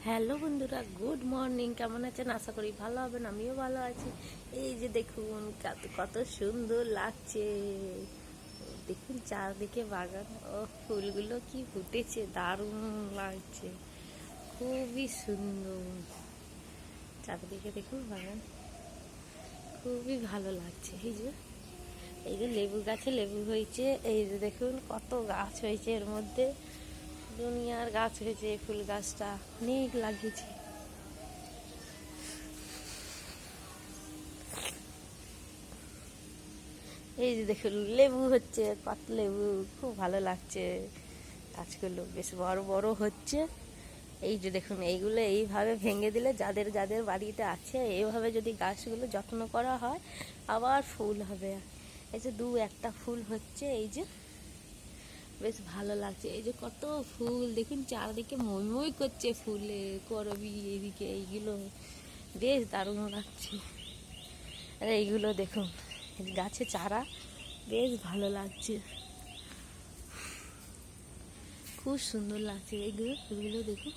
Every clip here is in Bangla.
হ্যালো বন্ধুরা, গুড মর্নিং। কেমন আছেন? আশা করি ভালো হবেন। আমিও ভালো আছি। এই যে দেখুন কত সুন্দর লাগছে। দেখুন চারদিকে বাগান, ও ফুলগুলো কি ফুটেছে, দারুণ লাগছে, খুবই সুন্দর। চারদিকে দেখুন বাগান, খুবই ভালো লাগছে। এই যে লেবু গাছে লেবু হয়েছে। এই যে দেখুন কত গাছ হয়েছে, এর মধ্যে দুনিয়ার গাছ হয়েছে। ফুল গাছটা অনেক লাগিয়েছে। এই যে দেখুন লেবু হচ্ছে, কত লেবু, খুব ভালো লাগছে। গাছগুলো বেশ বড় বড় হচ্ছে। এই যে দেখুন এইগুলো এইভাবে ভেঙে দিলে, যাদের যাদের বাড়িতে আছে এইভাবে যদি গাছগুলো যত্ন করা হয়, আবার ফুল হবে। এই যে একটা ফুল হচ্ছে, এই যে বেশ ভালো লাগছে। এই যে কত ফুল দেখুন, চারদিকে মই মই করছে ফুলে, করবি এইদিকে, এইগুলো বেশ দারুণ লাগছে। আর এইগুলো দেখুন গাছে চারা, বেশ ভালো লাগছে, খুব সুন্দর লাগছে। এইগুলো দেখুন,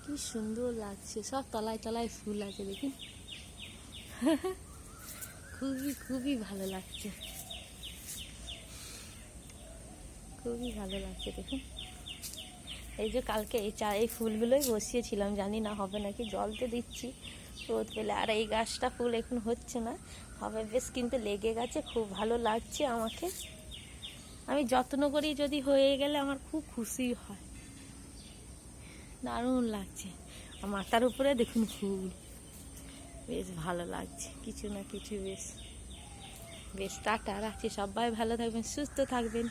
কি সুন্দর লাগছে। সব তলায় তলায় ফুল আছে দেখুন। খুবই খুবই ভালো লাগছে, খুবই ভালো লাগছে দেখুন। এই যে কালকে এই ফুলগুলোই বসিয়েছিলাম, জানি না হবে নাকি, জল তো দিচ্ছি রোদ পেলে। আর এই গাছটা ফুল এখন হচ্ছে না, হবে বেশ, কিন্তু লেগে গেছে, খুব ভালো লাগছে আমাকে। আমি যত্ন করি, যদি হয়ে গেলে আমার খুব খুশি হয়, দারুণ লাগছে। আর মাথার উপরে দেখুন ফুল, বেশ ভালো লাগছে, কিছু না কিছু। বেশ বেশ টাটা, রাখছি। সবাই ভালো থাকবেন, সুস্থ থাকবেন।